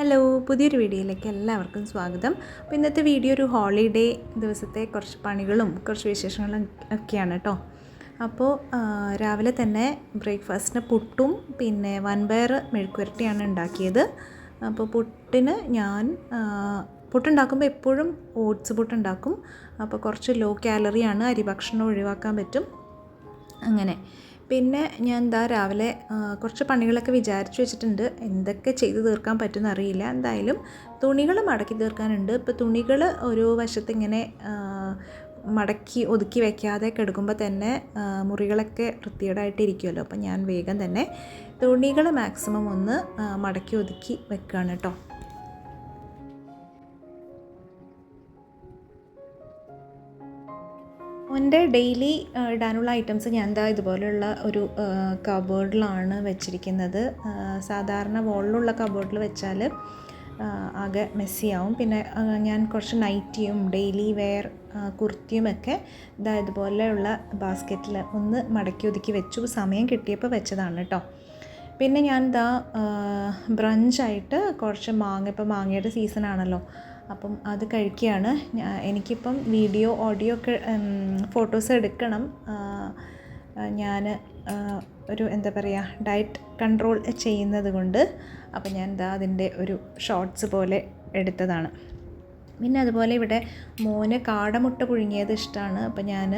Hello, പുതിയൊരു വീഡിയോയിലേക്ക് എല്ലാവർക്കും സ്വാഗതം. അപ്പോൾ ഇന്നത്തെ വീഡിയോ ഒരു ഹോളിഡേ ദിവസത്തെ കുറച്ച് പണികളും കുറച്ച് വിശേഷങ്ങളും ഒക്കെയാണ് കേട്ടോ. അപ്പോൾ രാവിലെ തന്നെ ബ്രേക്ക്ഫാസ്റ്റിന് പുട്ടും പിന്നെ വൻപയർ മെഴുക്കുവരട്ടിയാണ് ഉണ്ടാക്കിയത്. അപ്പോൾ പുട്ടിന് ഞാൻ പുട്ടുണ്ടാക്കുമ്പോൾ എപ്പോഴും ഓട്സ് പുട്ടുണ്ടാക്കും. അപ്പോൾ കുറച്ച് ലോ കാലറിയാണ്, അരി ഭക്ഷണം ഒഴിവാക്കാൻ പറ്റും. അങ്ങനെ പിന്നെ ഞാൻ രാവിലെ കുറച്ച് പണികളൊക്കെ വിചാരിച്ചു വെച്ചിട്ടുണ്ട്. എന്തൊക്കെ ചെയ്ത് തീർക്കാൻ പറ്റുമെന്ന് അറിയില്ല. എന്തായാലും തുണികൾ മടക്കി തീർക്കാനുണ്ട്. ഇപ്പോൾ തുണികൾ ഒരു വശത്ത് ഇങ്ങനെ മടക്കി ഒതുക്കി വയ്ക്കാതെ കിടക്കുമ്പോൾ തന്നെ മുറികളൊക്കെ വൃത്തികേടായിട്ടിരിക്കുമല്ലോ. അപ്പോൾ ഞാൻ വേഗം തന്നെ തുണികൾ മാക്സിമം ഒന്ന് മടക്കി ഒതുക്കി വെക്കുകയാണ് കേട്ടോ. എൻ്റെ ഡെയിലി ഇടാനുള്ള ഐറ്റംസ് ഞാൻ ഇതുപോലെയുള്ള ഒരു കബോർഡിലാണ് വെച്ചിരിക്കുന്നത്. സാധാരണ വോളിലുള്ള കബോർഡിൽ വെച്ചാൽ ആകെ മെസ്സിയാവും. പിന്നെ ഞാൻ കുറച്ച് നൈറ്റിയും ഡെയിലി വെയർ കുർത്തിയുമൊക്കെ ഇതുപോലെയുള്ള ബാസ്ക്കറ്റിൽ ഒന്ന് മടക്കി ഒതുക്കി വെച്ചു. സമയം കിട്ടിയപ്പോൾ വെച്ചതാണ് കേട്ടോ. പിന്നെ ഞാൻ ബ്രഞ്ചായിട്ട് കുറച്ച് മാങ്ങ, ഇപ്പോൾ മാങ്ങയുടെ സീസണാണല്ലോ, അപ്പം അത് കഴിക്കുകയാണ്. എനിക്കിപ്പം വീഡിയോ ഓഡിയോ ഒക്കെ ഫോട്ടോസ് എടുക്കണം. ഞാൻ ഒരു എന്താ പറയുക, ഡയറ്റ് കൺട്രോൾ ചെയ്യുന്നത് കൊണ്ട് അപ്പം ഞാൻ അതിൻ്റെ ഒരു ഷോർട്സ് പോലെ എടുത്തതാണ്. പിന്നെ അതുപോലെ ഇവിടെ മോന് കാടമുട്ട പുഴുങ്ങിയത് ഇഷ്ടമാണ്. അപ്പം ഞാൻ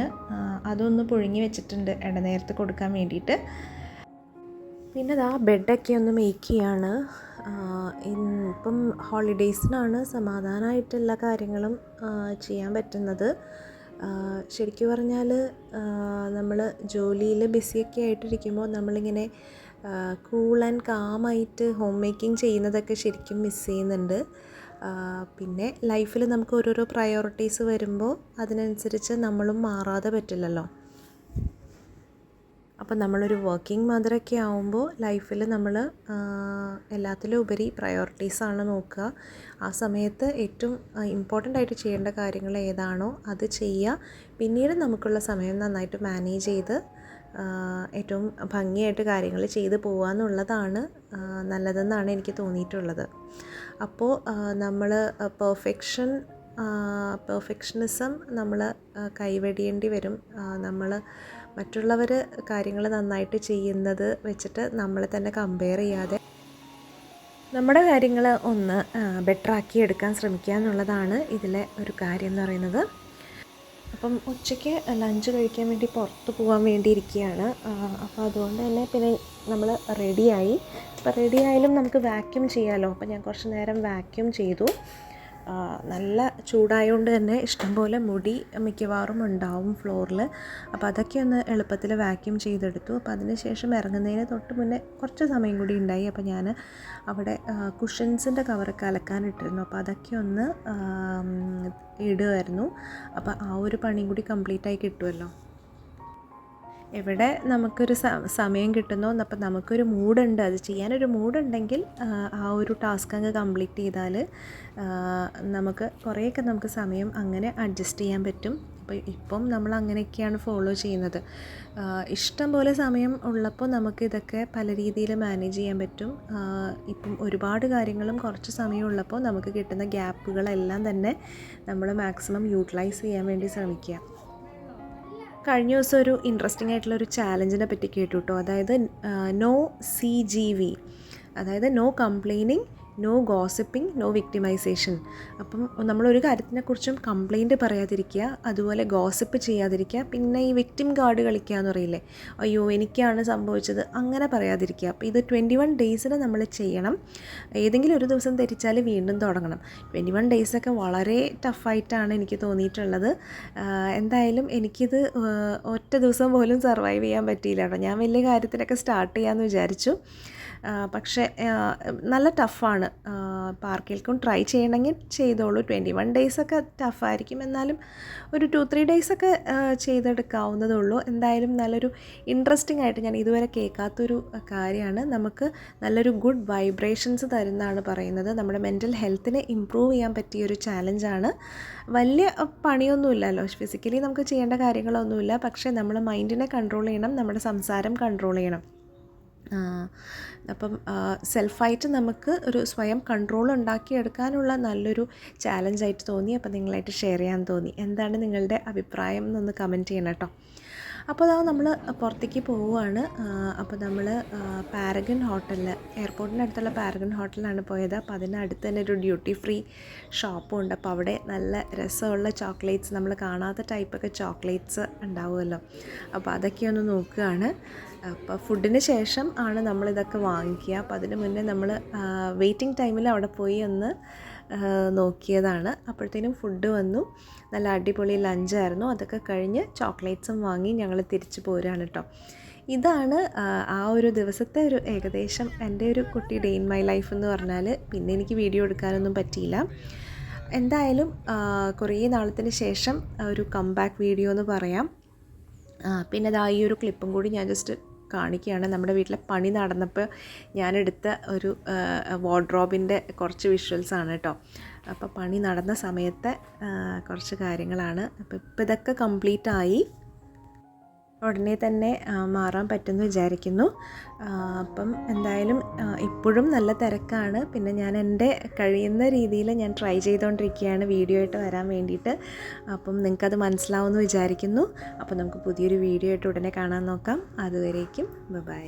അതൊന്ന് പുഴുങ്ങി വെച്ചിട്ടുണ്ട് ഇടനേരത്ത് കൊടുക്കാൻ വേണ്ടിയിട്ട്. പിന്നെ ബെഡൊക്കെ ഒന്ന് മേക്ക് ചെയ്യാണ്. ഇപ്പം ഹോളിഡേയ്സിനാണ് സമാധാനമായിട്ട് എല്ലാ കാര്യങ്ങളും ചെയ്യാൻ പറ്റുന്നത്. ശരിക്കും പറഞ്ഞാൽ നമ്മൾ ജോലിയിൽ ബിസിയൊക്കെ ആയിട്ടിരിക്കുമ്പോൾ നമ്മളിങ്ങനെ കൂൾ ആൻഡ് കാമായിട്ട് ഹോം മേക്കിംഗ് ചെയ്യുന്നതൊക്കെ ശരിക്കും മിസ് ചെയ്യുന്നുണ്ട്. പിന്നെ ലൈഫിൽ നമുക്ക് ഓരോരോ പ്രയോറിറ്റീസ് വരുമ്പോൾ അതിനനുസരിച്ച് നമ്മളും മാറാതെ പറ്റില്ലല്ലോ. അപ്പം നമ്മളൊരു വർക്കിംഗ് മദറൊക്കെ ആവുമ്പോൾ ലൈഫിൽ നമ്മൾ എല്ലാത്തിലും ഉപരി പ്രയോറിറ്റീസാണ് നോക്കുക. ആ സമയത്ത് ഏറ്റവും ഇമ്പോർട്ടൻ്റ് ആയിട്ട് ചെയ്യേണ്ട കാര്യങ്ങൾ ഏതാണോ അത് ചെയ്യുക. പിന്നീട് നമുക്കുള്ള സമയം നന്നായിട്ട് മാനേജ് ചെയ്ത് ഏറ്റവും ഭംഗിയായിട്ട് കാര്യങ്ങൾ ചെയ്ത് പോകുക എന്നുള്ളതാണ് നല്ലതെന്നാണ് എനിക്ക് തോന്നിയിട്ടുള്ളത്. അപ്പോൾ നമ്മൾ പെർഫെക്ഷനിസം നമ്മൾ കൈവെടിയേണ്ടി വരും. നമ്മൾ മറ്റുള്ളവർ കാര്യങ്ങൾ നന്നായിട്ട് ചെയ്യുന്നത് വെച്ചിട്ട് നമ്മളെ തന്നെ കമ്പയർ ചെയ്യാതെ നമ്മുടെ കാര്യങ്ങൾ ഒന്ന് ബെറ്ററാക്കി എടുക്കാൻ ശ്രമിക്കുക എന്നുള്ളതാണ് ഇതിലെ ഒരു കാര്യം എന്ന് പറയുന്നത്. അപ്പം ഉച്ചയ്ക്ക് ലഞ്ച് കഴിക്കാൻ വേണ്ടി പുറത്ത് പോകാൻ വേണ്ടി ഇരിക്കുകയാണ്. അപ്പോൾ അതുകൊണ്ട് തന്നെ പിന്നെ നമ്മൾ റെഡിയായി. അപ്പോൾ റെഡിയായാലും നമുക്ക് വാക്യൂം ചെയ്യാമല്ലോ. അപ്പോൾ ഞാൻ കുറച്ച് നേരം വാക്യൂം ചെയ്തു. നല്ല ചൂടായതുകൊണ്ട് തന്നെ ഇഷ്ടംപോലെ മുടി മിക്കവാറും ഉണ്ടാവും ഫ്ലോറിൽ. അപ്പോൾ അതൊക്കെ ഒന്ന് എളുപ്പത്തിൽ വാക്യൂം ചെയ്തെടുത്തു. അപ്പോൾ അതിന് ശേഷം ഇറങ്ങുന്നതിന് തൊട്ട് മുന്നേ കുറച്ച് സമയം കൂടി ഉണ്ടായി. അപ്പോൾ ഞാൻ അവിടെ കുഷൻസിൻ്റെ കവറൊക്കെ അലക്കാനിട്ടിരുന്നു. അപ്പോൾ അതൊക്കെ ഒന്ന് ഇടുമായിരുന്നു. അപ്പോൾ ആ ഒരു പണിയും കൂടി കംപ്ലീറ്റായി കിട്ടുമല്ലോ. എവിടെ നമുക്കൊരു സമയം കിട്ടുന്നോ, അപ്പം നമുക്കൊരു മൂഡുണ്ട്, അത് ചെയ്യാനൊരു മൂഡുണ്ടെങ്കിൽ ആ ഒരു ടാസ്ക് അങ്ങ് കംപ്ലീറ്റ് ചെയ്താൽ നമുക്ക് കുറേയൊക്കെ നമുക്ക് സമയം അങ്ങനെ അഡ്ജസ്റ്റ് ചെയ്യാൻ പറ്റും. അപ്പോൾ ഇപ്പം നമ്മൾ അങ്ങനെയൊക്കെയാണ് ഫോളോ ചെയ്യുന്നത്. ഇഷ്ടം പോലെ സമയം ഉള്ളപ്പോൾ നമുക്ക് ഇതൊക്കെ പല രീതിയിൽ മാനേജ് ചെയ്യാൻ പറ്റും. ഇപ്പം ഒരുപാട് കാര്യങ്ങളും കുറച്ച് സമയം ഉള്ളപ്പോൾ നമുക്ക് കിട്ടുന്ന ഗ്യാപ്പുകളെല്ലാം തന്നെ നമ്മൾ മാക്സിമം യൂട്ടിലൈസ് ചെയ്യാൻ വേണ്ടി ശ്രമിക്കുക. കഴിഞ്ഞ ദിവസം ഒരു ഇൻട്രസ്റ്റിംഗ് ആയിട്ടുള്ളൊരു ചാലഞ്ചിനെ പറ്റി കേട്ടു കേട്ടോ. അതായത് നോ CGV, അതായത് no complaining, no gossiping, no victimisation. അപ്പം നമ്മളൊരു കാര്യത്തിനെക്കുറിച്ചും കംപ്ലൈൻറ്റ് പറയാതിരിക്കുക, അതുപോലെ ഗോസിപ്പ് ചെയ്യാതിരിക്കുക. പിന്നെ ഈ വിക്ടിം കാർഡ് കളിക്കുക എന്ന് പറയില്ലേ, അയ്യോ എനിക്കാണ് സംഭവിച്ചത്, അങ്ങനെ പറയാതിരിക്കുക. അപ്പോൾ ഇത് 21 ഡേയ്സിന് നമ്മൾ ചെയ്യണം. ഏതെങ്കിലും ഒരു ദിവസം തെറ്റിച്ചാൽ വീണ്ടും തുടങ്ങണം. 21 ഡേയ്സൊക്കെ വളരെ ടഫായിട്ടാണ് എനിക്ക് തോന്നിയിട്ടുള്ളത്. എന്തായാലും എനിക്കിത് ഒറ്റ ദിവസം പോലും സർവൈവ് ചെയ്യാൻ പറ്റിയില്ല കേട്ടോ. ഞാൻ വലിയ കാര്യത്തിനൊക്കെ സ്റ്റാർട്ട് ചെയ്യാമെന്ന് വിചാരിച്ചു. പക്ഷേ നല്ല ടഫാണ്. അപ്പോൾ ആർക്കെങ്കിലും ട്രൈ ചെയ്യണമെങ്കിൽ ചെയ്തോളൂ. 21 ഡേയ്സൊക്കെ ടഫായിരിക്കും, എന്നാലും ഒരു 2-3 ഡേയ്സൊക്കെ ചെയ്തെടുക്കാവുന്നതേ ഉള്ളൂ. എന്തായാലും നല്ലൊരു ഇൻട്രസ്റ്റിംഗ് ആയിട്ട്, ഞാൻ ഇതുവരെ കേൾക്കാത്തൊരു കാര്യമാണ്. നമുക്ക് നല്ലൊരു ഗുഡ് വൈബ്രേഷൻസ് തരുന്നതാണ് പറയുന്നത്. നമ്മുടെ മെൻ്റൽ ഹെൽത്തിനെ ഇമ്പ്രൂവ് ചെയ്യാൻ പറ്റിയൊരു ചാലഞ്ചാണ്. വലിയ പണിയൊന്നുമില്ലല്ലോ, ഫിസിക്കലി നമുക്ക് ചെയ്യേണ്ട കാര്യങ്ങളൊന്നുമില്ല. പക്ഷേ നമ്മൾ മൈൻഡിനെ കൺട്രോൾ ചെയ്യണം, നമ്മുടെ സംസാരം കൺട്രോൾ ചെയ്യണം. അപ്പം സെൽഫായിട്ട് നമുക്ക് ഒരു സ്വയം കൺട്രോൾ ഉണ്ടാക്കിയെടുക്കാനുള്ള നല്ലൊരു ചാലഞ്ചായിട്ട് തോന്നി. അപ്പോൾ നിങ്ങളായിട്ട് ഷെയർ ചെയ്യാൻ തോന്നി. എന്താണ് നിങ്ങളുടെ അഭിപ്രായം എന്നൊന്ന് കമൻറ്റ് ചെയ്യണം കേട്ടോ. അപ്പോൾ അതാ നമ്മൾ പുറത്തേക്ക് പോവുകയാണ്. അപ്പോൾ നമ്മൾ പാരഗൺ ഹോട്ടലിൽ, എയർപോർട്ടിൻ്റെ അടുത്തുള്ള പാരഗൺ ഹോട്ടലിലാണ് പോയത്. അപ്പോൾ അതിനടുത്ത് തന്നെ ഒരു ഡ്യൂട്ടി ഫ്രീ ഷോപ്പും ഉണ്ട്. അപ്പോൾ അവിടെ നല്ല രസമുള്ള ചോക്ലേറ്റ്സ്, നമ്മൾ കാണാത്ത ടൈപ്പൊക്കെ ചോക്ലേറ്റ്സ് ഉണ്ടാവുമല്ലോ, അപ്പോൾ അതൊക്കെ ഒന്ന് നോക്കുകയാണ്. അപ്പോൾ ഫുഡിന് ശേഷം ആണ് നമ്മളിതൊക്കെ വാങ്ങിക്കുക. അപ്പോൾ അതിന് മുന്നേ നമ്മൾ വെയിറ്റിംഗ് ടൈമിൽ അവിടെ പോയി ഒന്ന് നോക്കിയതാണ്. അപ്പോഴത്തേനും ഫുഡ് വന്നു. നല്ല അടിപൊളി ലഞ്ചായിരുന്നു. അതൊക്കെ കഴിഞ്ഞ് ചോക്ലേറ്റ്സും വാങ്ങി ഞങ്ങൾ തിരിച്ചു പോരുകയാണ് കേട്ടോ. ഇതാണ് ആ ഒരു ദിവസത്തെ ഒരു ഏകദേശം എൻ്റെ ഒരു കുട്ടി ഡേ ഇൻ മൈ ലൈഫ് എന്ന് പറഞ്ഞാൽ. പിന്നെ എനിക്ക് വീഡിയോ എടുക്കാനൊന്നും പറ്റിയില്ല. എന്തായാലും കുറേ നാളത്തിന് ശേഷം ഒരു കംബാക്ക് വീഡിയോ എന്ന് പറയാം. പിന്നെ അതാ ഈ ഒരു ക്ലിപ്പും കൂടി ഞാൻ ജസ്റ്റ് കാണിക്കുകയാണ്. നമ്മുടെ വീട്ടിലെ പണി നടന്നപ്പോൾ ഞാനെടുത്ത ഒരു വാർഡ്രോബിൻ്റെ കുറച്ച് വിഷ്വൽസാണ് കേട്ടോ. അപ്പോൾ പണി നടന്ന സമയത്തെ കുറച്ച് കാര്യങ്ങളാണ്. അപ്പോൾ ഇതൊക്കെ കംപ്ലീറ്റ് ആയി. ഉടനെ തന്നെ മാറാൻ പറ്റുമെന്ന് വിചാരിക്കുന്നു. അപ്പം എന്തായാലും ഇപ്പോഴും നല്ല തിരക്കാണ്. പിന്നെ ഞാൻ എൻ്റെ കഴിയുന്ന രീതിയിൽ ഞാൻ ട്രൈ ചെയ്തുകൊണ്ടിരിക്കുകയാണ് വീഡിയോ ആയിട്ട് വരാൻ വേണ്ടിയിട്ട്. അപ്പം നിങ്ങൾക്കത് മനസ്സിലാവുമെന്ന് വിചാരിക്കുന്നു. അപ്പോൾ നമുക്ക് പുതിയൊരു വീഡിയോ ആയിട്ട് ഉടനെ കാണാൻ നോക്കാം. അതുവരേക്കും ബൈ.